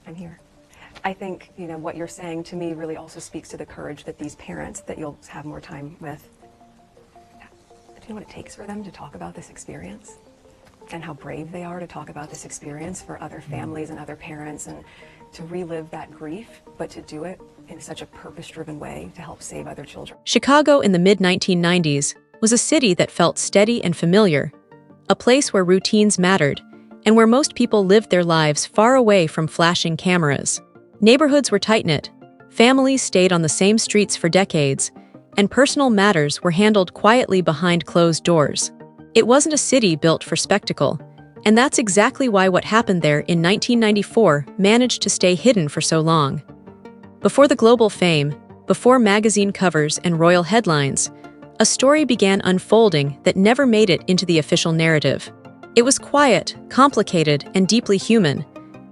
I'm here. I think, what you're saying to me really also speaks to the courage that these parents that you'll have more time with, do you know what it takes for them to talk about this experience? And how brave they are to talk about this experience for other families and other parents, and to relive that grief, but to do it in such a purpose-driven way to help save other children. Chicago in the mid-1990s was a city that felt steady and familiar, a place where routines mattered, and where most people lived their lives far away from flashing cameras. Neighborhoods were tight-knit, families stayed on the same streets for decades, and personal matters were handled quietly behind closed doors. It wasn't a city built for spectacle, and that's exactly why what happened there in 1994 managed to stay hidden for so long. Before the global fame, before magazine covers and royal headlines, a story began unfolding that never made it into the official narrative. It was quiet, complicated, and deeply human,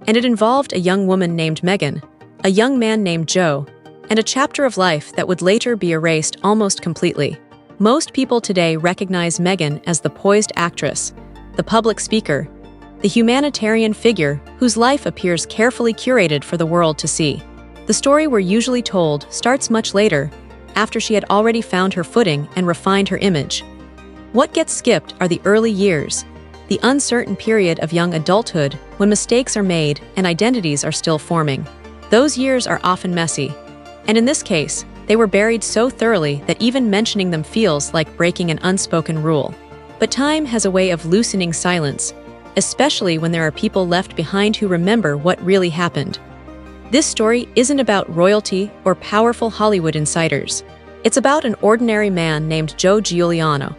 and it involved a young woman named Meghan, a young man named Joe, and a chapter of life that would later be erased almost completely. Most people today recognize Meghan as the poised actress, the public speaker, the humanitarian figure whose life appears carefully curated for the world to see. The story we're usually told starts much later, after she had already found her footing and refined her image. What gets skipped are the early years, the uncertain period of young adulthood when mistakes are made and identities are still forming. Those years are often messy, and in this case, they were buried so thoroughly that even mentioning them feels like breaking an unspoken rule. But time has a way of loosening silence, especially when there are people left behind who remember what really happened. This story isn't about royalty or powerful Hollywood insiders. It's about an ordinary man named Joe Giuliano.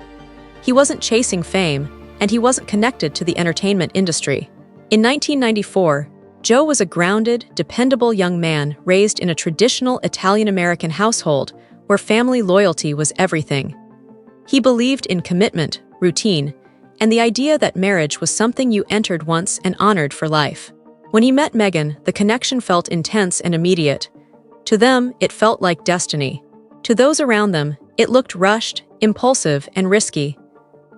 He wasn't chasing fame, and he wasn't connected to the entertainment industry. In 1994, Joe was a grounded, dependable young man raised in a traditional Italian-American household where family loyalty was everything. He believed in commitment, routine, and the idea that marriage was something you entered once and honored for life. When he met Meghan, the connection felt intense and immediate. To them, it felt like destiny. To those around them, it looked rushed, impulsive, and risky.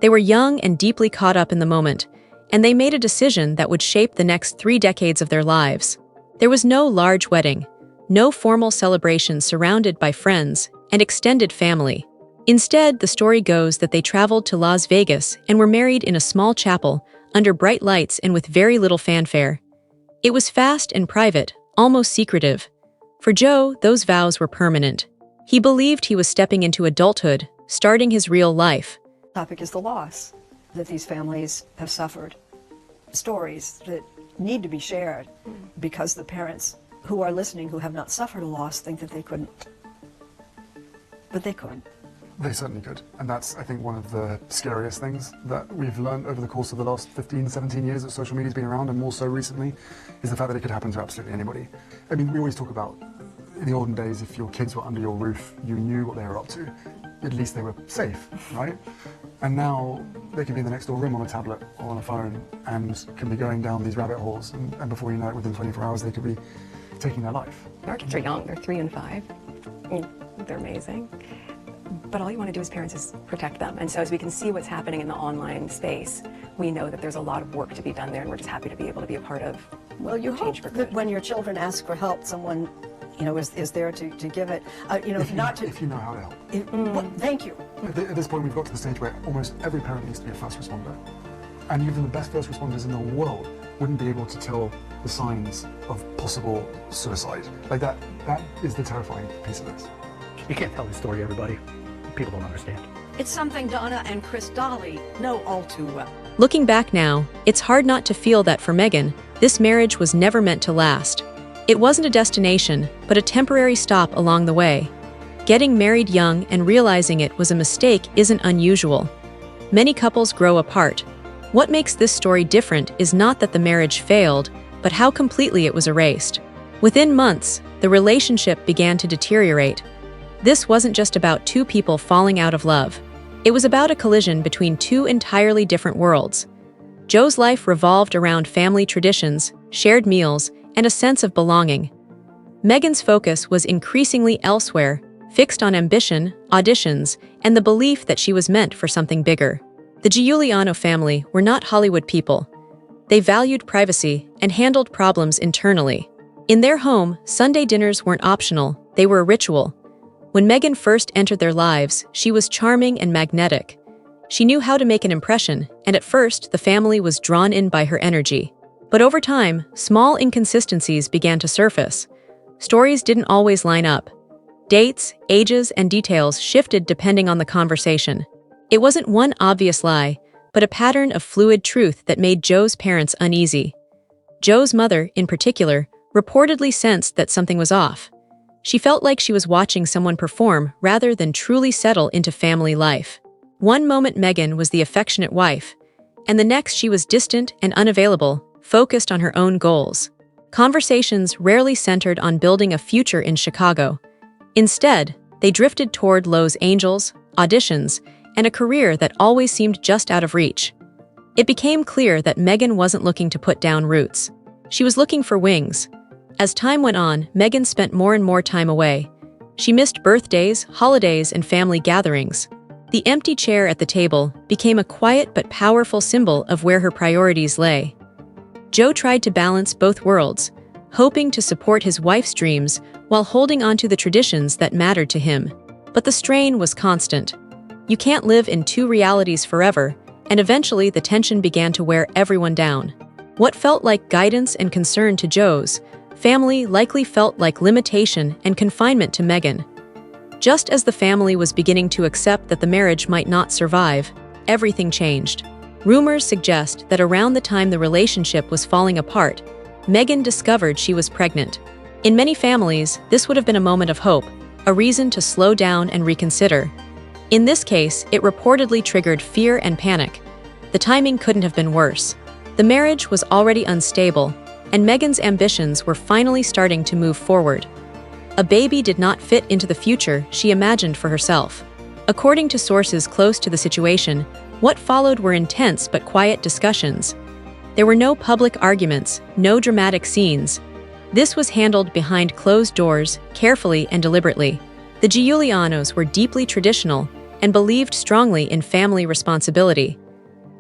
They were young and deeply caught up in the moment, and they made a decision that would shape the next 3 decades of their lives. There was no large wedding, no formal celebration surrounded by friends and extended family. Instead, the story goes that they traveled to Las Vegas and were married in a small chapel, under bright lights and with very little fanfare. It was fast and private, almost secretive. For Joe, those vows were permanent. He believed he was stepping into adulthood, starting his real life. The topic is the loss that these families have suffered. Stories that need to be shared because the parents who are listening who have not suffered a loss think that they couldn't. But they could. They certainly could. And that's, I think, one of the scariest things that we've learned over the course of the last 15, 17 years that social media's been around, and more so recently, is the fact that it could happen to absolutely anybody. I mean, we always talk about, in the olden days, if your kids were under your roof, you knew what they were up to. At least they were safe, right? And now they can be in the next door room on a tablet or on a phone and can be going down these rabbit holes, and before you know it, within 24 hours, they could be taking their life. Our kids are young, they're 3 and 5. They're amazing. But all you want to do as parents is protect them. And so as we can see what's happening in the online space, we know that there's a lot of work to be done there, and we're just happy to be able to be a part of. Well, you hope that when your children ask for help, someone, is there to give it. If you know how to help. Well, thank you. At this point, we've got to the stage where almost every parent needs to be a first responder. And even the best first responders in the world wouldn't be able to tell the signs of possible suicide. Like that is the terrifying piece of this. You can't tell this story to everybody. People don't understand. It's something Donna and Chris Dolly know all too well. Looking back now, it's hard not to feel that for Meghan, this marriage was never meant to last. It wasn't a destination, but a temporary stop along the way. Getting married young and realizing it was a mistake isn't unusual. Many couples grow apart. What makes this story different is not that the marriage failed, but how completely it was erased. Within months, the relationship began to deteriorate. This wasn't just about 2 people falling out of love. It was about a collision between 2 entirely different worlds. Joe's life revolved around family traditions, shared meals, and a sense of belonging. Meghan's focus was increasingly elsewhere, fixed on ambition, auditions, and the belief that she was meant for something bigger. The Giuliano family were not Hollywood people. They valued privacy and handled problems internally. In their home, Sunday dinners weren't optional, they were a ritual. When Meghan first entered their lives, she was charming and magnetic. She knew how to make an impression, and at first, the family was drawn in by her energy. But over time, small inconsistencies began to surface. Stories didn't always line up. Dates, ages, and details shifted depending on the conversation. It wasn't one obvious lie, but a pattern of fluid truth that made Joe's parents uneasy. Joe's mother, in particular, reportedly sensed that something was off. She felt like she was watching someone perform rather than truly settle into family life. One moment Meghan was the affectionate wife, and the next she was distant and unavailable, focused on her own goals. Conversations rarely centered on building a future in Chicago. Instead, they drifted toward Los Angeles, auditions, and a career that always seemed just out of reach. It became clear that Meghan wasn't looking to put down roots. She was looking for wings. As time went on, Meghan spent more and more time away. She missed birthdays, holidays, and family gatherings. The empty chair at the table became a quiet but powerful symbol of where her priorities lay. Joe tried to balance both worlds, hoping to support his wife's dreams while holding on to the traditions that mattered to him. But the strain was constant. You can't live in two realities forever, and eventually the tension began to wear everyone down. What felt like guidance and concern to Joe's family likely felt like limitation and confinement to Meghan. Just as the family was beginning to accept that the marriage might not survive, everything changed. Rumors suggest that around the time the relationship was falling apart, Meghan discovered she was pregnant. In many families, this would have been a moment of hope, a reason to slow down and reconsider. In this case, it reportedly triggered fear and panic. The timing couldn't have been worse. The marriage was already unstable, and Meghan's ambitions were finally starting to move forward. A baby did not fit into the future she imagined for herself. According to sources close to the situation, what followed were intense but quiet discussions. There were no public arguments, no dramatic scenes. This was handled behind closed doors, carefully and deliberately. The Giulianos were deeply traditional and believed strongly in family responsibility.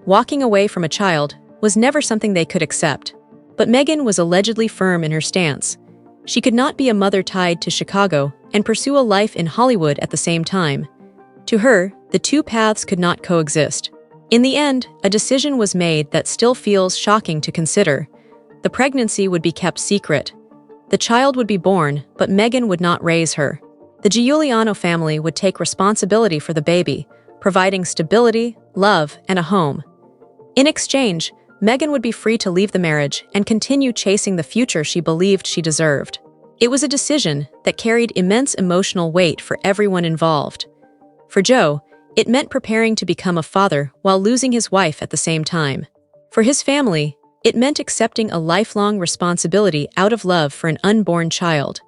Walking away from a child was never something they could accept. But Meghan was allegedly firm in her stance. She could not be a mother tied to Chicago and pursue a life in Hollywood at the same time. To her, the two paths could not coexist. In the end, a decision was made that still feels shocking to consider. The pregnancy would be kept secret. The child would be born, but Meghan would not raise her. The Giuliano family would take responsibility for the baby, providing stability, love, and a home. In exchange, Meghan would be free to leave the marriage and continue chasing the future she believed she deserved. It was a decision that carried immense emotional weight for everyone involved. For Joe, it meant preparing to become a father while losing his wife at the same time. For his family, it meant accepting a lifelong responsibility out of love for an unborn child.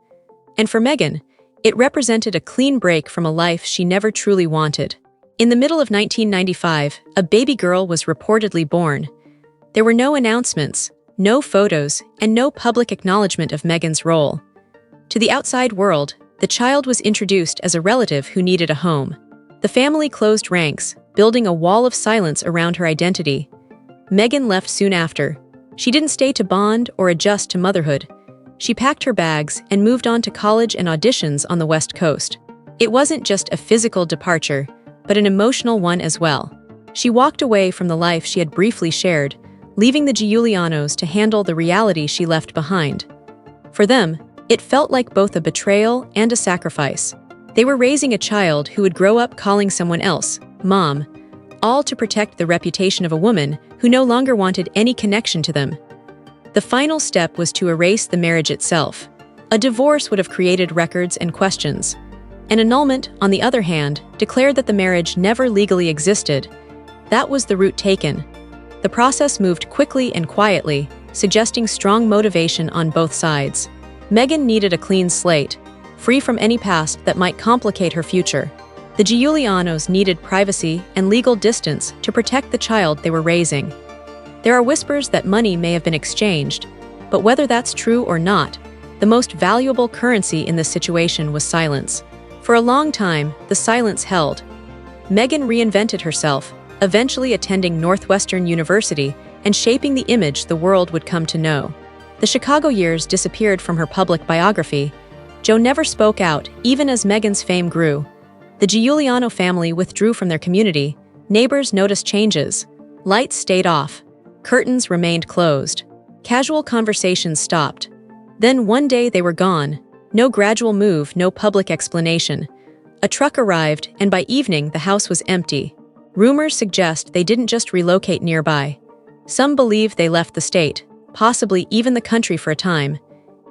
And for Meghan, it represented a clean break from a life she never truly wanted. In the middle of 1995, a baby girl was reportedly born. There were no announcements, no photos, and no public acknowledgement of Meghan's role. To the outside world, the child was introduced as a relative who needed a home. The family closed ranks, building a wall of silence around her identity. Meghan left soon after. She didn't stay to bond or adjust to motherhood. She packed her bags and moved on to college and auditions on the West Coast. It wasn't just a physical departure, but an emotional one as well. She walked away from the life she had briefly shared, leaving the Giulianos to handle the reality she left behind. For them, it felt like both a betrayal and a sacrifice. They were raising a child who would grow up calling someone else Mom, all to protect the reputation of a woman who no longer wanted any connection to them. The final step was to erase the marriage itself. A divorce would have created records and questions. An annulment, on the other hand, declared that the marriage never legally existed. That was the route taken. The process moved quickly and quietly, suggesting strong motivation on both sides. Meghan needed a clean slate, free from any past that might complicate her future. The Giulianos needed privacy and legal distance to protect the child they were raising. There are whispers that money may have been exchanged, but whether that's true or not, the most valuable currency in this situation was silence. For a long time, the silence held. Meghan reinvented herself, eventually attending Northwestern University and shaping the image the world would come to know. The Chicago years disappeared from her public biography. Joe never spoke out, even as Meghan's fame grew. The Giuliano family withdrew from their community. Neighbors noticed changes. Lights stayed off. Curtains remained closed. Casual conversations stopped. Then one day they were gone. No gradual move, no public explanation. A truck arrived, and by evening the house was empty. Rumors suggest they didn't just relocate nearby. Some believe they left the state, possibly even the country for a time.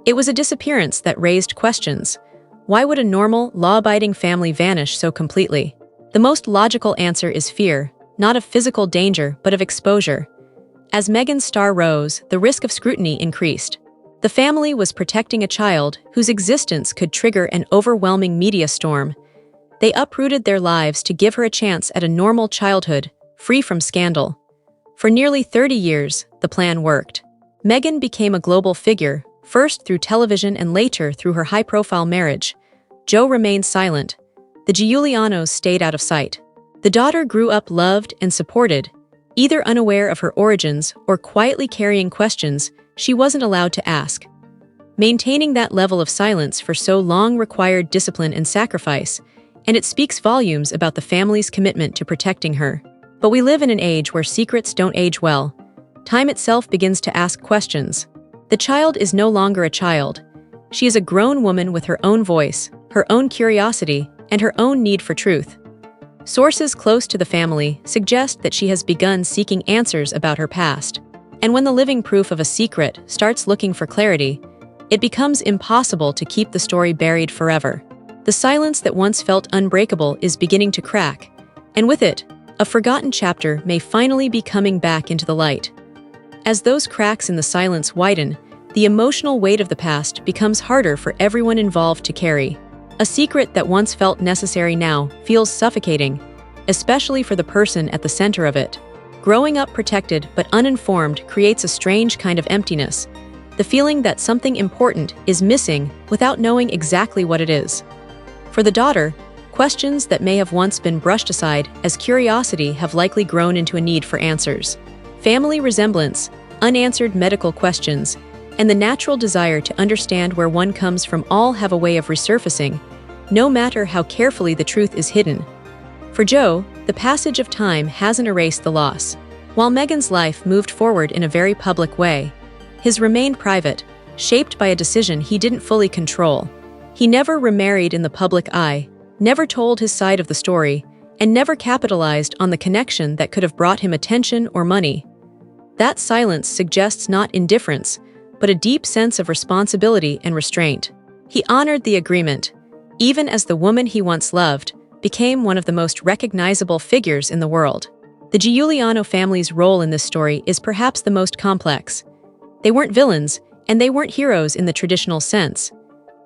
It was a disappearance that raised questions. Why would a normal, law-abiding family vanish so completely? The most logical answer is fear, not of physical danger but of exposure. As Meghan's star rose, the risk of scrutiny increased. The family was protecting a child whose existence could trigger an overwhelming media storm. They uprooted their lives to give her a chance at a normal childhood, free from scandal. For nearly 30 years, the plan worked. Meghan became a global figure, first through television and later through her high-profile marriage. Joe remained silent. The Giulianos stayed out of sight. The daughter grew up loved and supported, either unaware of her origins or quietly carrying questions she wasn't allowed to ask. Maintaining that level of silence for so long required discipline and sacrifice, and it speaks volumes about the family's commitment to protecting her. But we live in an age where secrets don't age well. Time itself begins to ask questions. The child is no longer a child. She is a grown woman with her own voice, her own curiosity, and her own need for truth. Sources close to the family suggest that she has begun seeking answers about her past. And when the living proof of a secret starts looking for clarity, it becomes impossible to keep the story buried forever. The silence that once felt unbreakable is beginning to crack, and with it, a forgotten chapter may finally be coming back into the light. As those cracks in the silence widen, the emotional weight of the past becomes harder for everyone involved to carry. A secret that once felt necessary now feels suffocating, especially for the person at the center of it. Growing up protected but uninformed creates a strange kind of emptiness, the feeling that something important is missing without knowing exactly what it is. For the daughter, questions that may have once been brushed aside as curiosity have likely grown into a need for answers. Family resemblance, unanswered medical questions, and the natural desire to understand where one comes from all have a way of resurfacing, no matter how carefully the truth is hidden. For Joe, the passage of time hasn't erased the loss. While Meghan's life moved forward in a very public way, his remained private, shaped by a decision he didn't fully control. He never remarried in the public eye, never told his side of the story, and never capitalized on the connection that could have brought him attention or money. That silence suggests not indifference, but a deep sense of responsibility and restraint. He honored the agreement, even as the woman he once loved became one of the most recognizable figures in the world. The Giuliano family's role in this story is perhaps the most complex. They weren't villains, and they weren't heroes in the traditional sense.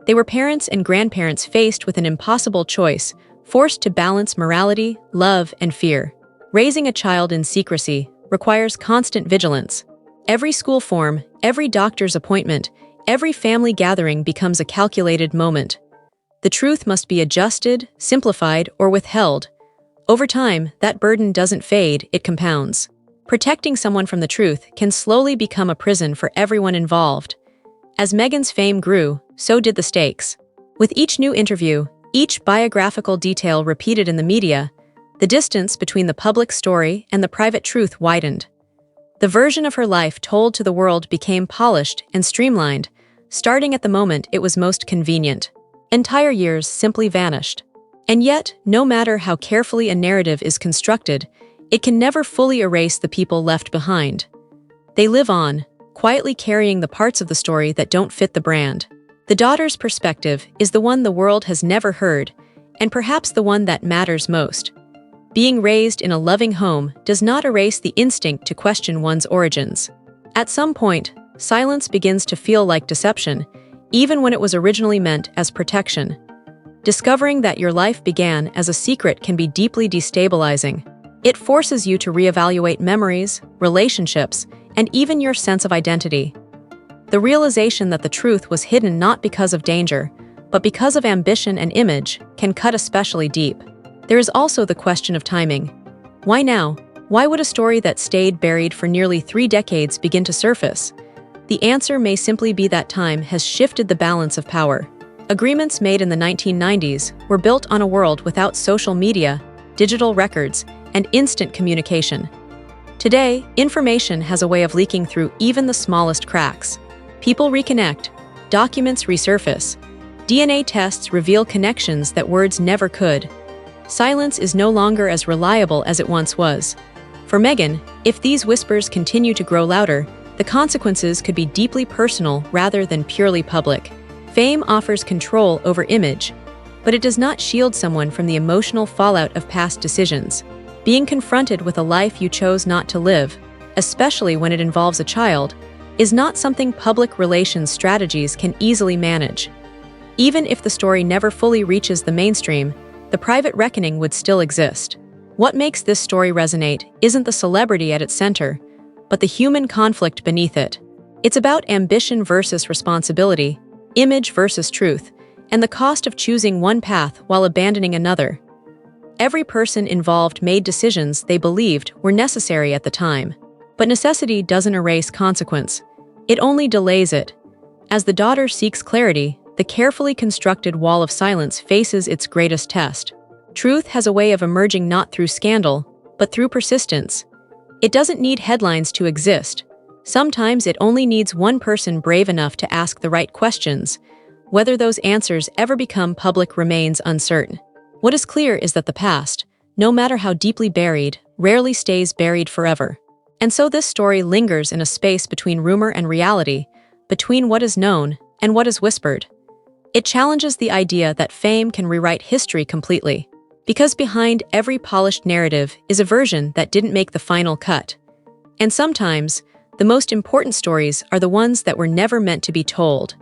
They were parents and grandparents faced with an impossible choice, forced to balance morality, love, and fear. Raising a child in secrecy requires constant vigilance. Every school form, every doctor's appointment, every family gathering becomes a calculated moment. The truth must be adjusted, simplified, or withheld. Over time, that burden doesn't fade, it compounds. Protecting someone from the truth can slowly become a prison for everyone involved. As Meghan's fame grew, so did the stakes. With each new interview, each biographical detail repeated in the media, the distance between the public story and the private truth widened. The version of her life told to the world became polished and streamlined, starting at the moment it was most convenient. Entire years simply vanished. And yet, no matter how carefully a narrative is constructed, it can never fully erase the people left behind. They live on, quietly carrying the parts of the story that don't fit the brand. The daughter's perspective is the one the world has never heard, and perhaps the one that matters most. Being raised in a loving home does not erase the instinct to question one's origins. At some point, silence begins to feel like deception, even when it was originally meant as protection. Discovering that your life began as a secret can be deeply destabilizing. It forces you to reevaluate memories, relationships, and even your sense of identity. The realization that the truth was hidden not because of danger, but because of ambition and image, can cut especially deep. There is also the question of timing. Why now? Why would a story that stayed buried for nearly 3 decades begin to surface? The answer may simply be that time has shifted the balance of power. Agreements made in the 1990s were built on a world without social media, digital records, and instant communication. Today, information has a way of leaking through even the smallest cracks. People reconnect, documents resurface, DNA tests reveal connections that words never could. Silence is no longer as reliable as it once was. For Meghan, if these whispers continue to grow louder, the consequences could be deeply personal rather than purely public. Fame offers control over image, but it does not shield someone from the emotional fallout of past decisions. Being confronted with a life you chose not to live, especially when it involves a child, is not something public relations strategies can easily manage. Even if the story never fully reaches the mainstream, the private reckoning would still exist. What makes this story resonate isn't the celebrity at its center, but the human conflict beneath it. It's about ambition versus responsibility, image versus truth, and the cost of choosing one path while abandoning another. Every person involved made decisions they believed were necessary at the time. But necessity doesn't erase consequence. It only delays it. As the daughter seeks clarity, the carefully constructed wall of silence faces its greatest test. Truth has a way of emerging not through scandal, but through persistence. It doesn't need headlines to exist. Sometimes it only needs one person brave enough to ask the right questions. Whether those answers ever become public remains uncertain. What is clear is that the past, no matter how deeply buried, rarely stays buried forever. And so this story lingers in a space between rumor and reality, between what is known and what is whispered. It challenges the idea that fame can rewrite history completely, because behind every polished narrative is a version that didn't make the final cut. And sometimes, the most important stories are the ones that were never meant to be told.